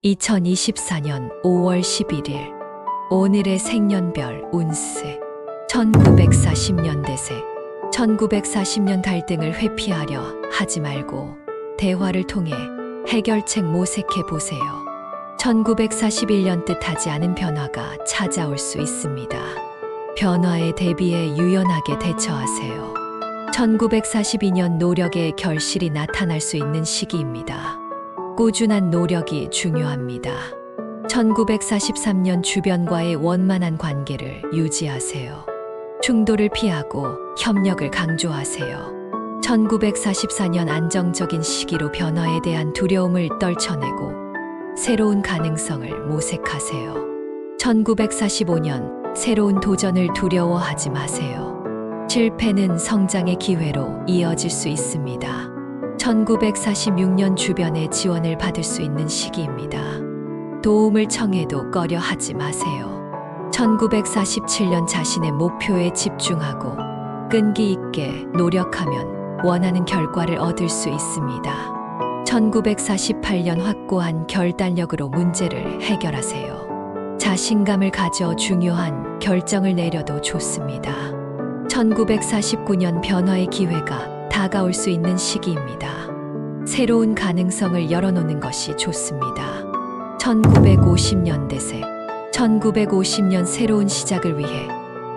2024년 5월 11일 오늘의 생년별 운세 1940년 대세 1940년 갈등을 회피하려 하지 말고 대화를 통해 해결책 모색해 보세요. 1941년 뜻하지 않은 변화가 찾아올 수 있습니다. 변화에 대비해 유연하게 대처하세요. 1942년 노력의 결실이 나타날 수 있는 시기입니다. 꾸준한 노력이 중요합니다. 1943년 주변과의 원만한 관계를 유지하세요. 충돌을 피하고 협력을 강조하세요. 1944년 안정적인 시기로 변화에 대한 두려움을 떨쳐내고 새로운 가능성을 모색하세요. 1945년 새로운 도전을 두려워하지 마세요. 실패는 성장의 기회로 이어질 수 있습니다. 1946년 주변의 지원을 받을 수 있는 시기입니다. 도움을 청해도 꺼려 하지 마세요. 1947년 자신의 목표에 집중하고 끈기 있게 노력하면 원하는 결과를 얻을 수 있습니다. 1948년 확고한 결단력으로 문제를 해결하세요. 자신감을 가져 중요한 결정을 내려도 좋습니다. 1949년 변화의 기회가 다가올 수 있는 시기입니다. 새로운 가능성을 열어놓는 것이 좋습니다. 1950년 대세 1950년 새로운 시작을 위해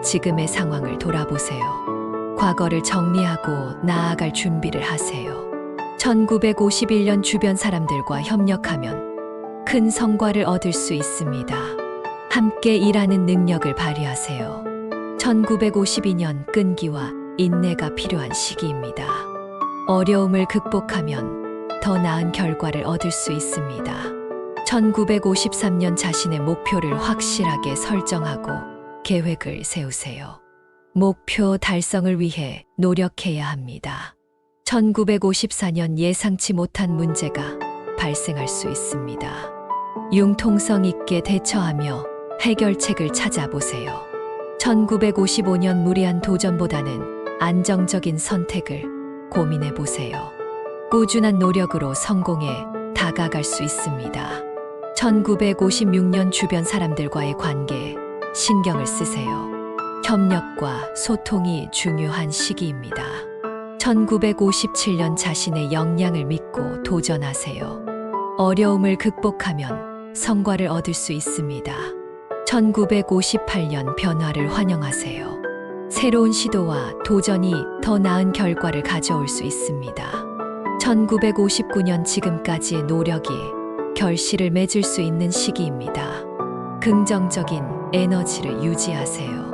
지금의 상황을 돌아보세요. 과거를 정리하고 나아갈 준비를 하세요. 1951년 주변 사람들과 협력하면 큰 성과를 얻을 수 있습니다. 함께 일하는 능력을 발휘하세요. 1952년 끈기와 인내가 필요한 시기입니다. 어려움을 극복하면 더 나은 결과를 얻을 수 있습니다. 1953년 자신의 목표를 확실하게 설정하고 계획을 세우세요. 목표 달성을 위해 노력해야 합니다. 1954년 예상치 못한 문제가 발생할 수 있습니다. 융통성 있게 대처하며 해결책을 찾아보세요. 1955년 무리한 도전보다는 안정적인 선택을 고민해 보세요. 꾸준한 노력으로 성공에 다가갈 수 있습니다. 1956년 주변 사람들과의 관계에 신경을 쓰세요. 협력과 소통이 중요한 시기입니다. 1957년 자신의 역량을 믿고 도전하세요. 어려움을 극복하면 성과를 얻을 수 있습니다. 1958년 변화를 환영하세요. 새로운 시도와 도전이 더 나은 결과를 가져올 수 있습니다. 1959년 지금까지의 노력이 결실을 맺을 수 있는 시기입니다. 긍정적인 에너지를 유지하세요.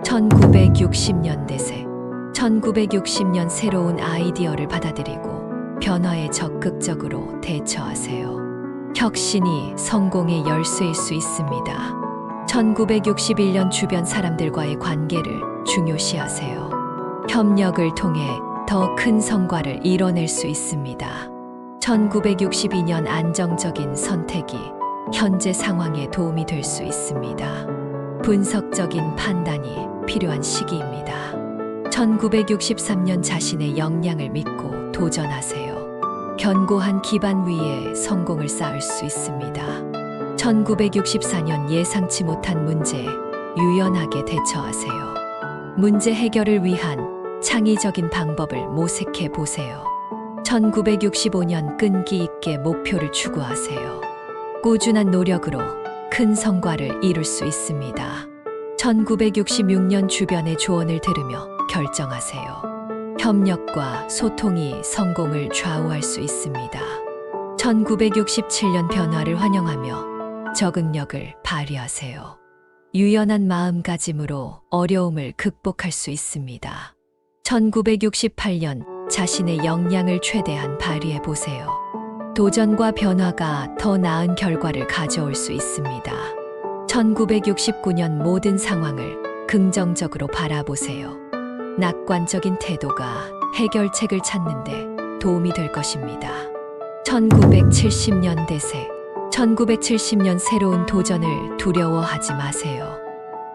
1960년 대세 1960년 새로운 아이디어를 받아들이고 변화에 적극적으로 대처하세요. 혁신이 성공의 열쇠일 수 있습니다. 1961년 주변 사람들과의 관계를 중요시하세요. 협력을 통해 더 큰 성과를 이뤄낼 수 있습니다. 1962년 안정적인 선택이 현재 상황에 도움이 될 수 있습니다. 분석적인 판단이 필요한 시기입니다. 1963년 자신의 역량을 믿고 도전하세요. 견고한 기반 위에 성공을 쌓을 수 있습니다. 1964년 예상치 못한 문제에 유연하게 대처하세요. 문제 해결을 위한 창의적인 방법을 모색해 보세요. 1965년 끈기 있게 목표를 추구하세요. 꾸준한 노력으로 큰 성과를 이룰 수 있습니다. 1966년 주변의 조언을 들으며 결정하세요. 협력과 소통이 성공을 좌우할 수 있습니다. 1967년 변화를 환영하며 적응력을 발휘하세요. 유연한 마음가짐으로 어려움을 극복할 수 있습니다. 1968년 자신의 역량을 최대한 발휘해 보세요. 도전과 변화가 더 나은 결과를 가져올 수 있습니다. 1969년 모든 상황을 긍정적으로 바라보세요. 낙관적인 태도가 해결책을 찾는 데 도움이 될 것입니다. 1970년 대세 1970년 새로운 도전을 두려워하지 마세요.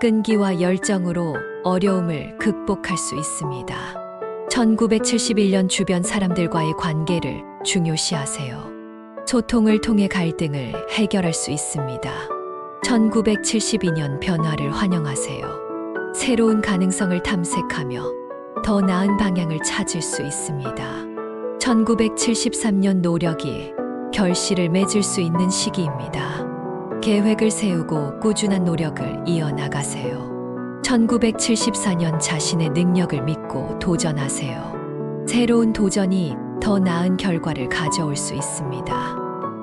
끈기와 열정으로 어려움을 극복할 수 있습니다. 1971년 주변 사람들과의 관계를 중요시하세요. 소통을 통해 갈등을 해결할 수 있습니다. 1972년 변화를 환영하세요. 새로운 가능성을 탐색하며 더 나은 방향을 찾을 수 있습니다. 1973년 노력이 결실을 맺을 수 있는 시기입니다. 계획을 세우고 꾸준한 노력을 이어나가세요. 1974년 자신의 능력을 믿고 도전하세요. 새로운 도전이 더 나은 결과를 가져올 수 있습니다.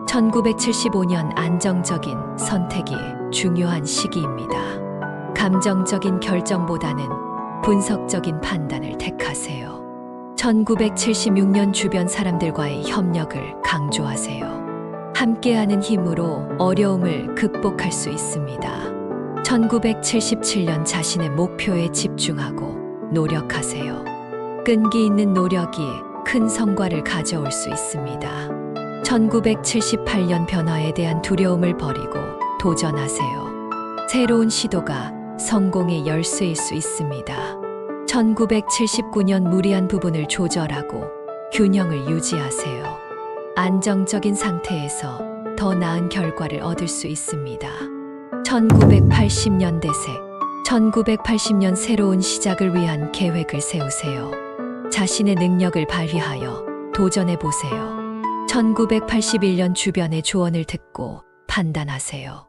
1975년 안정적인 선택이 중요한 시기입니다. 감정적인 결정보다는 분석적인 판단을 택하세요. 1976년 주변 사람들과의 협력을 강조하세요. 함께하는 힘으로 어려움을 극복할 수 있습니다. 1977년 자신의 목표에 집중하고 노력하세요. 끈기 있는 노력이 큰 성과를 가져올 수 있습니다. 1978년 변화에 대한 두려움을 버리고 도전하세요. 새로운 시도가 성공의 열쇠일 수 있습니다. 1979년 무리한 부분을 조절하고 균형을 유지하세요. 안정적인 상태에서 더 나은 결과를 얻을 수 있습니다. 1980년 대세 1980년 새로운 시작을 위한 계획을 세우세요. 자신의 능력을 발휘하여 도전해 보세요. 1981년 주변의 조언을 듣고 판단하세요.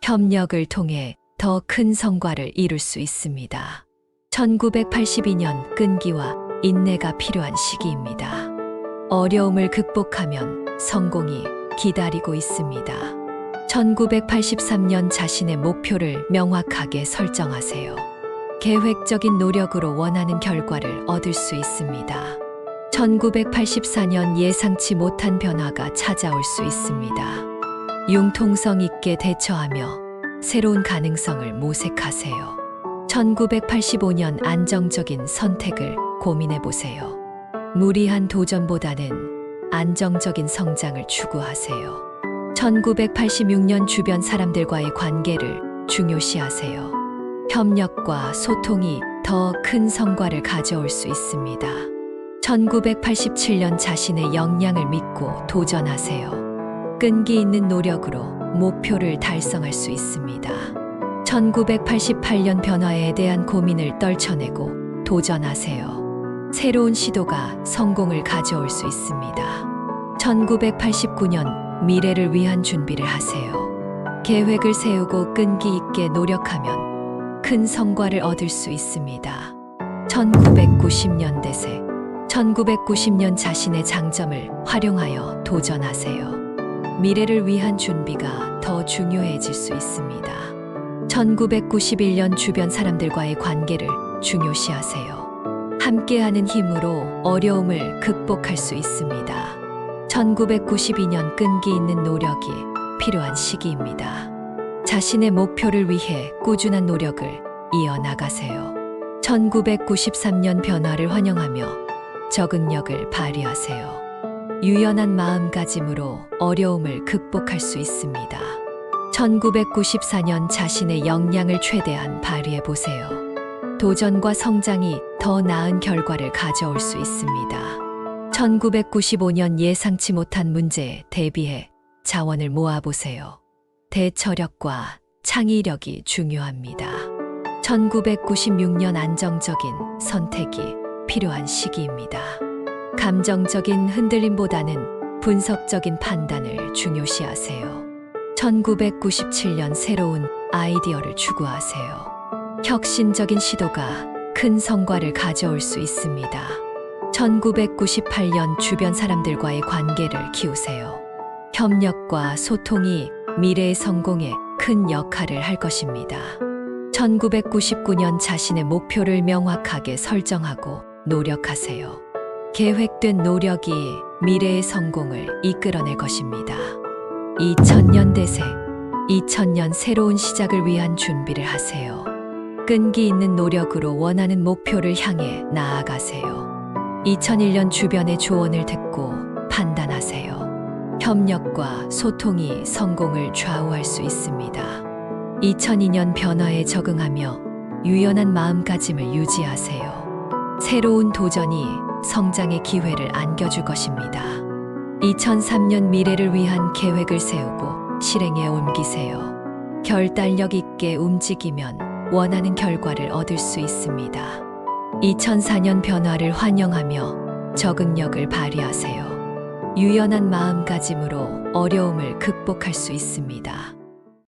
협력을 통해 더 큰 성과를 이룰 수 있습니다. 1982년 끈기와 인내가 필요한 시기입니다. 어려움을 극복하면 성공이 기다리고 있습니다. 1983년 자신의 목표를 명확하게 설정하세요. 계획적인 노력으로 원하는 결과를 얻을 수 있습니다. 1984년 예상치 못한 변화가 찾아올 수 있습니다. 융통성 있게 대처하며 새로운 가능성을 모색하세요. 1985년 안정적인 선택을 고민해 보세요. 무리한 도전보다는 안정적인 성장을 추구하세요. 1986년 주변 사람들과의 관계를 중요시하세요. 협력과 소통이 더 큰 성과를 가져올 수 있습니다. 1987년 자신의 역량을 믿고 도전하세요. 끈기 있는 노력으로 목표를 달성할 수 있습니다. 1988년 변화에 대한 고민을 떨쳐내고 도전하세요. 새로운 시도가 성공을 가져올 수 있습니다. 1989년 미래를 위한 준비를 하세요. 계획을 세우고 끈기 있게 노력하면 큰 성과를 얻을 수 있습니다. 1990년 대세 1990년 자신의 장점을 활용하여 도전하세요. 미래를 위한 준비가 더 중요해질 수 있습니다. 1991년 주변 사람들과의 관계를 중요시하세요. 함께하는 힘으로 어려움을 극복할 수 있습니다. 1992년 끈기 있는 노력이 필요한 시기입니다. 자신의 목표를 위해 꾸준한 노력을 이어나가세요. 1993년 변화를 환영하며 적응력을 발휘하세요. 유연한 마음가짐으로 어려움을 극복할 수 있습니다. 1994년 자신의 역량을 최대한 발휘해 보세요. 도전과 성장이 더 나은 결과를 가져올 수 있습니다. 1995년 예상치 못한 문제에 대비해 자원을 모아보세요. 대처력과 창의력이 중요합니다. 1996년 안정적인 선택이 필요한 시기입니다. 감정적인 흔들림보다는 분석적인 판단을 중요시하세요. 1997년 새로운 아이디어를 추구하세요. 혁신적인 시도가 큰 성과를 가져올 수 있습니다. 1998년 주변 사람들과의 관계를 키우세요. 협력과 소통이 미래의 성공에 큰 역할을 할 것입니다. 1999년 자신의 목표를 명확하게 설정하고 노력하세요. 계획된 노력이 미래의 성공을 이끌어낼 것입니다. 2000년 대세 2000년 새로운 시작을 위한 준비를 하세요. 끈기 있는 노력으로 원하는 목표를 향해 나아가세요. 2001년 주변의 조언을 듣고 판단하세요. 협력과 소통이 성공을 좌우할 수 있습니다. 2002년 변화에 적응하며 유연한 마음가짐을 유지하세요. 새로운 도전이 성장의 기회를 안겨줄 것입니다. 2003년 미래를 위한 계획을 세우고 실행에 옮기세요. 결단력 있게 움직이면 원하는 결과를 얻을 수 있습니다. 2004년 변화를 환영하며 적응력을 발휘하세요. 유연한 마음가짐으로 어려움을 극복할 수 있습니다.